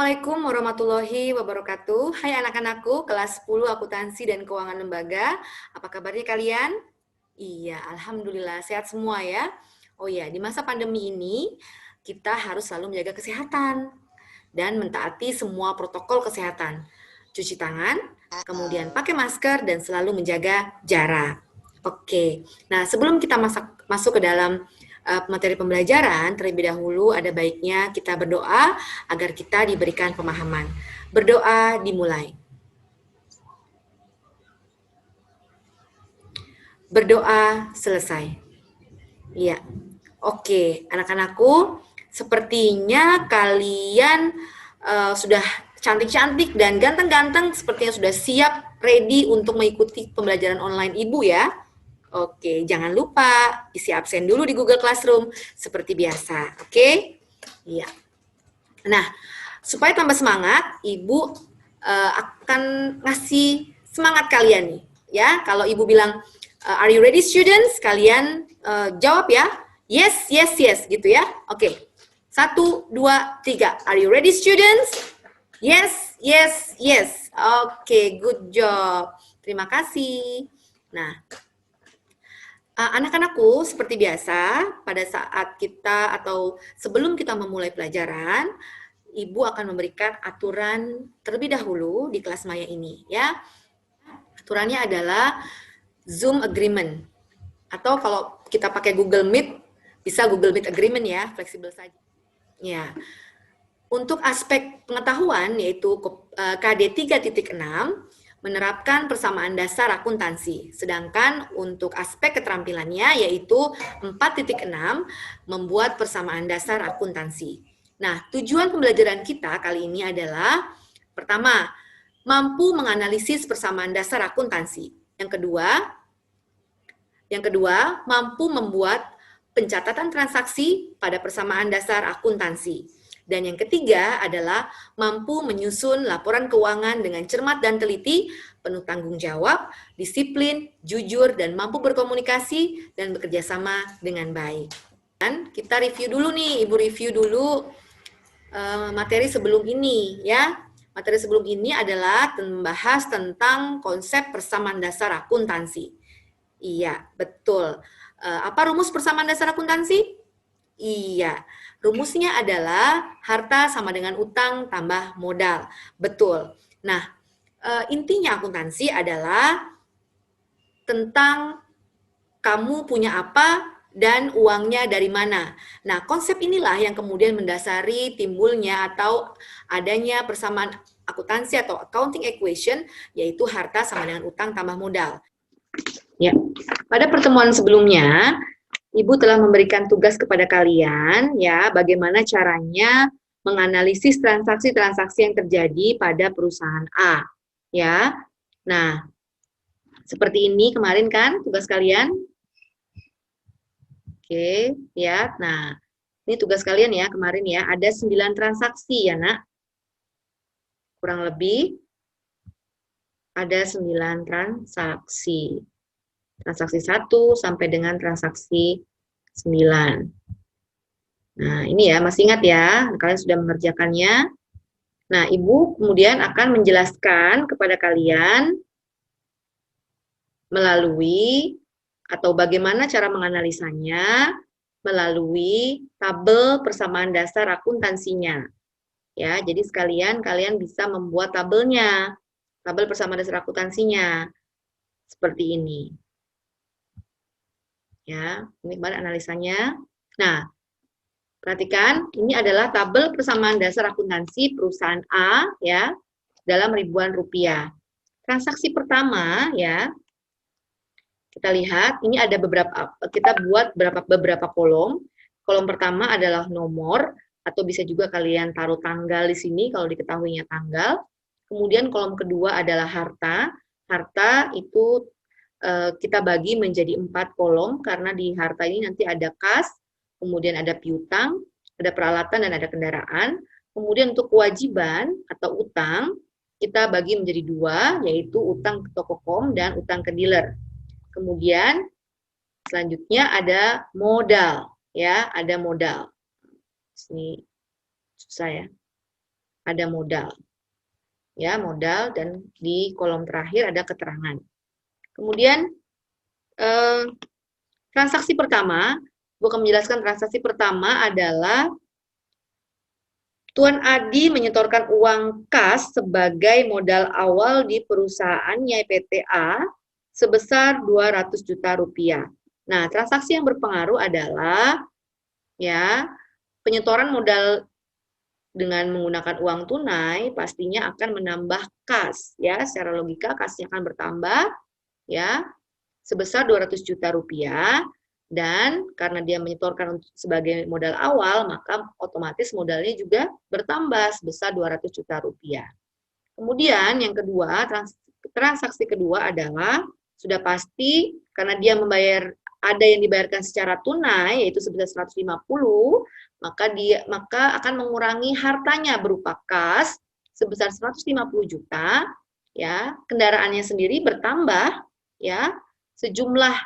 Assalamualaikum warahmatullahi wabarakatuh. Hai anak-anakku, kelas 10 akuntansi dan keuangan lembaga. Apa kabarnya kalian? Iya, alhamdulillah sehat semua ya. Oh iya, di masa pandemi ini kita harus selalu menjaga kesehatan dan mentaati semua protokol kesehatan. Cuci tangan, kemudian pakai masker dan selalu menjaga jarak. Oke. Nah, sebelum kita masuk ke dalam materi pembelajaran, terlebih dahulu ada baiknya kita berdoa agar kita diberikan pemahaman. Berdoa dimulai. Berdoa selesai. Iya. Oke, anak-anakku, sepertinya kalian sudah cantik-cantik dan ganteng-ganteng, sepertinya sudah siap, ready untuk mengikuti pembelajaran online Ibu ya. Oke, jangan lupa isi absen dulu di Google Classroom seperti biasa, oke? Iya. Nah, supaya tambah semangat, Ibu akan ngasih semangat kalian nih, ya. Kalau Ibu bilang, "Are you ready, students?" Kalian jawab ya, "Yes, yes, yes," gitu ya. Oke. 1, 2, 3. Are you ready, students? Yes, yes, yes. Oke, good job. Terima kasih. Nah, anak-anakku, seperti biasa, pada saat kita atau sebelum kita memulai pelajaran, Ibu akan memberikan aturan terlebih dahulu di kelas maya ini, ya. Aturannya adalah Zoom Agreement. Atau kalau kita pakai Google Meet, bisa Google Meet Agreement ya, fleksibel saja. Ya. Untuk aspek pengetahuan, yaitu KD 3.6, menerapkan persamaan dasar akuntansi. Sedangkan untuk aspek keterampilannya yaitu 4.6 membuat persamaan dasar akuntansi. Nah, tujuan pembelajaran kita kali ini adalah pertama, mampu menganalisis persamaan dasar akuntansi. Yang kedua, mampu membuat pencatatan transaksi pada persamaan dasar akuntansi. Dan yang ketiga adalah mampu menyusun laporan keuangan dengan cermat dan teliti, penuh tanggung jawab, disiplin, jujur, dan mampu berkomunikasi dan bekerja sama dengan baik. Dan kita review dulu nih, Ibu review dulu materi sebelum ini ya. Materi sebelum ini adalah membahas tentang konsep persamaan dasar akuntansi. Iya, betul. Apa rumus persamaan dasar akuntansi? Iya, rumusnya adalah harta sama dengan utang tambah modal. Betul. Nah, intinya akuntansi adalah tentang kamu punya apa dan uangnya dari mana. Nah, konsep inilah yang kemudian mendasari timbulnya atau adanya persamaan akuntansi atau accounting equation, yaitu harta sama dengan utang tambah modal. Ya, pada pertemuan sebelumnya, Ibu telah memberikan tugas kepada kalian, ya, bagaimana caranya menganalisis transaksi-transaksi yang terjadi pada perusahaan A, ya. Nah, seperti ini kemarin kan tugas kalian? Oke, ya. Nah, ini tugas kalian ya kemarin ya. Ada 9 transaksi ya, Nak. Kurang lebih ada 9 transaksi. Transaksi 1 sampai dengan transaksi 9. Nah, ini ya, masih ingat ya, kalian sudah mengerjakannya. Nah, Ibu kemudian akan menjelaskan kepada kalian melalui atau bagaimana cara menganalisanya melalui tabel persamaan dasar akuntansinya. Ya, jadi sekalian kalian bisa membuat tabelnya, tabel persamaan dasar akuntansinya. Seperti ini. Ya, ini kemarin analisanya. Nah, perhatikan, ini adalah tabel persamaan dasar akuntansi perusahaan A ya, dalam ribuan rupiah. Transaksi pertama ya, kita lihat ini ada beberapa, kita buat beberapa kolom. Kolom pertama adalah nomor, atau bisa juga kalian taruh tanggal di sini kalau diketahuinya tanggal. Kemudian kolom kedua adalah harta. Harta itu kita bagi menjadi 4 kolom, karena di harta ini nanti ada kas, kemudian ada piutang, ada peralatan, dan ada kendaraan. Kemudian untuk kewajiban atau utang, kita bagi menjadi 2, yaitu utang ke toko kom dan utang ke dealer. Kemudian selanjutnya ada modal, ya, ada modal. Ini susah ya. ada modal. Ya, modal, dan di kolom terakhir ada keterangan. Kemudian transaksi pertama, bukan menjelaskan transaksi pertama adalah Tuan Adi menyetorkan uang kas sebagai modal awal di perusahaannya PT A sebesar 200 juta rupiah. Nah, transaksi yang berpengaruh adalah ya penyetoran modal dengan menggunakan uang tunai pastinya akan menambah kas, ya, secara logika kasnya akan bertambah, ya, sebesar 200 juta rupiah, dan karena dia menyetorkan sebagai modal awal, maka otomatis modalnya juga bertambah sebesar 200 juta rupiah. Kemudian yang kedua, transaksi kedua adalah sudah pasti karena dia membayar, ada yang dibayarkan secara tunai yaitu sebesar 150, maka akan mengurangi hartanya berupa kas sebesar 150 juta, ya. Kendaraannya sendiri bertambah, ya. Sejumlah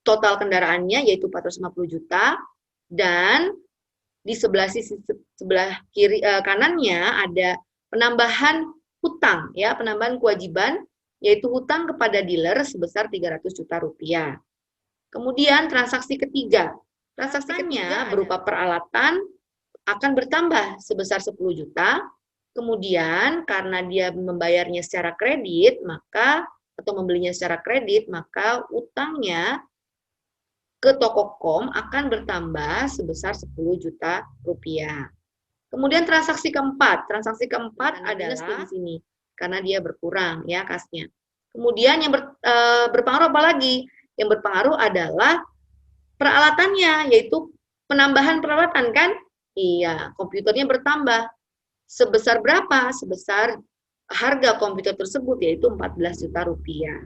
total kendaraannya yaitu 450 juta, dan di sebelah kiri kanannya ada penambahan hutang, ya, penambahan kewajiban yaitu hutang kepada dealer sebesar 300 juta rupiah. Kemudian transaksi ketiga, transaksinya berupa peralatan akan bertambah sebesar 10 juta. Kemudian karena dia membayarnya secara kredit, atau membelinya secara kredit, maka utangnya ke toko kom akan bertambah sebesar 10 juta rupiah. Kemudian transaksi keempat adalah di sini karena dia berkurang, ya, kasnya. Kemudian yang berpengaruh apa lagi? Yang berpengaruh adalah peralatannya, yaitu penambahan peralatan, kan? Iya, komputernya bertambah. Sebesar berapa? Sebesar harga komputer tersebut, yaitu 14 juta rupiah.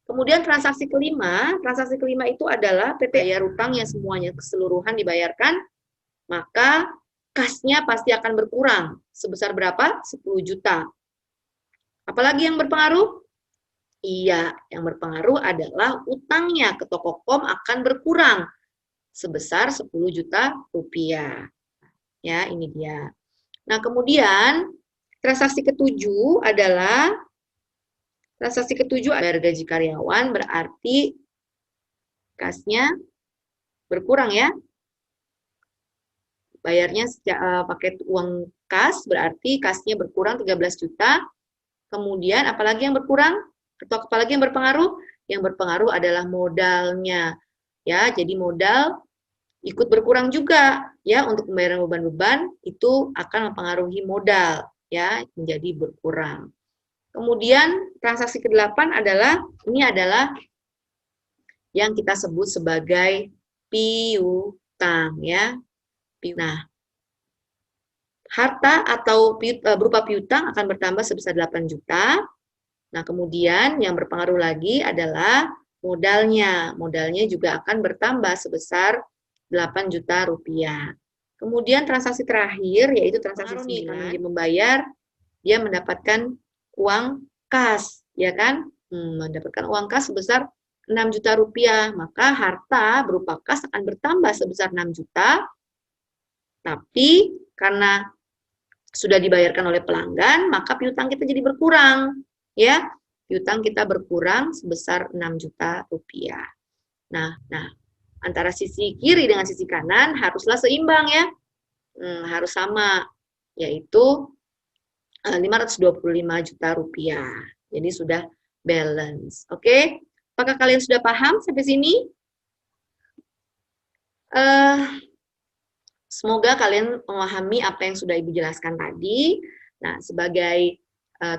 Kemudian transaksi kelima itu adalah bayar utangnya semuanya keseluruhan dibayarkan, maka kasnya pasti akan berkurang. Sebesar berapa? 10 juta. Apalagi yang berpengaruh? Iya, yang berpengaruh adalah utangnya ke toko kom akan berkurang sebesar 10 juta rupiah. Ya, ini dia. Nah, kemudian transaksi ketujuh adalah bayar gaji karyawan, berarti kasnya berkurang, ya. Bayarnya pakai uang kas, berarti kasnya berkurang 13 juta. Kemudian apalagi yang berkurang? Atau apalagi yang berpengaruh? Yang berpengaruh adalah modalnya. Ya, jadi modal ikut berkurang juga, ya, untuk pembayaran beban-beban itu akan mempengaruhi modal, ya, menjadi berkurang. Kemudian transaksi ke-8 adalah yang kita sebut sebagai piutang, ya. Nah, harta atau berupa piutang akan bertambah sebesar 8 juta. Nah, kemudian yang berpengaruh lagi adalah modalnya. Modalnya juga akan bertambah sebesar 8 juta rupiah. Kemudian transaksi terakhir yaitu transaksi 9, dia membayar, dia mendapatkan uang kas, ya kan? Mendapatkan uang kas sebesar 6 juta rupiah, maka harta berupa kas akan bertambah sebesar 6 juta, tapi karena sudah dibayarkan oleh pelanggan, maka piutang kita jadi berkurang, ya. Piutang kita berkurang sebesar 6 juta rupiah. Nah, antara sisi kiri dengan sisi kanan haruslah seimbang, ya. Harus sama, yaitu 525 juta rupiah. Jadi sudah balance. Oke? Apakah kalian sudah paham sampai sini? Semoga kalian memahami apa yang sudah Ibu jelaskan tadi. Nah, sebagai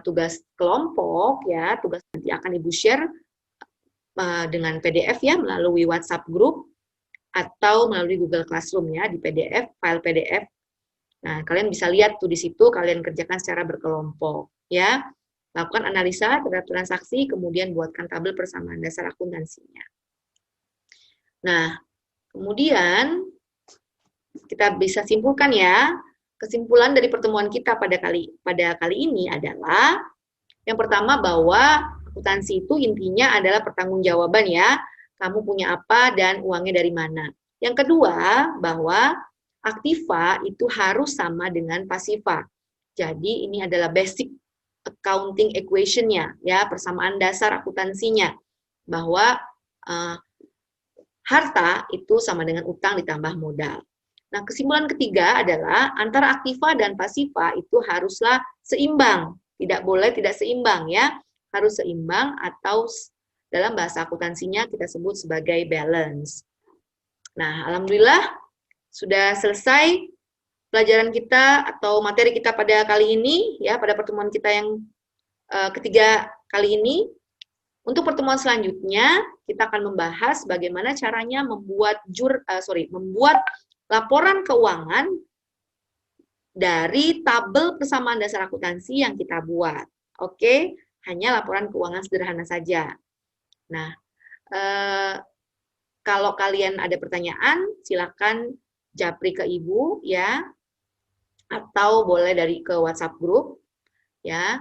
tugas kelompok, ya, tugas nanti akan Ibu share dengan PDF, ya, melalui WhatsApp group atau melalui Google Classroom, ya, di PDF, file PDF. Nah, kalian bisa lihat tuh di situ, kalian kerjakan secara berkelompok, ya. Lakukan analisa terhadap transaksi, kemudian buatkan tabel persamaan dasar akuntansinya. Nah, kemudian kita bisa simpulkan, ya. Kesimpulan dari pertemuan kita pada kali ini adalah yang pertama bahwa akuntansi itu intinya adalah pertanggungjawaban, ya. Kamu punya apa dan uangnya dari mana. Yang kedua, bahwa aktiva itu harus sama dengan pasiva. Jadi ini adalah basic accounting equation-nya, ya, persamaan dasar akuntansinya, bahwa harta itu sama dengan utang ditambah modal. Nah, kesimpulan ketiga adalah antara aktiva dan pasiva itu haruslah seimbang. Tidak boleh tidak seimbang, ya. Harus seimbang atau dalam bahasa akuntansinya kita sebut sebagai balance. Nah, alhamdulillah sudah selesai pelajaran kita atau materi kita pada kali ini, ya, pada pertemuan kita yang ketiga kali ini. Untuk pertemuan selanjutnya, kita akan membahas bagaimana caranya membuat laporan keuangan dari tabel persamaan dasar akuntansi yang kita buat. Oke, hanya laporan keuangan sederhana saja. Nah, kalau kalian ada pertanyaan, silakan japri ke Ibu, ya, atau boleh ke WhatsApp grup, ya.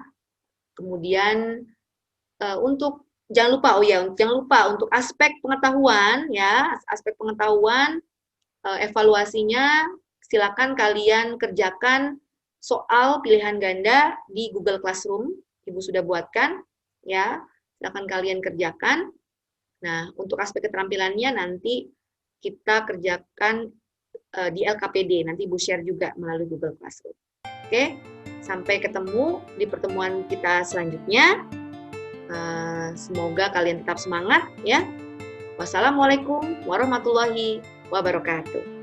Kemudian jangan lupa untuk aspek pengetahuan, ya, evaluasinya silakan kalian kerjakan soal pilihan ganda di Google Classroom. Ibu sudah buatkan, ya, silakan kalian kerjakan. Nah, untuk aspek keterampilannya nanti kita kerjakan di LKPD, nanti Ibu share juga melalui Google Classroom. Oke, sampai ketemu di pertemuan kita selanjutnya. Semoga kalian tetap semangat, ya. Wassalamualaikum warahmatullahi wabarakatuh.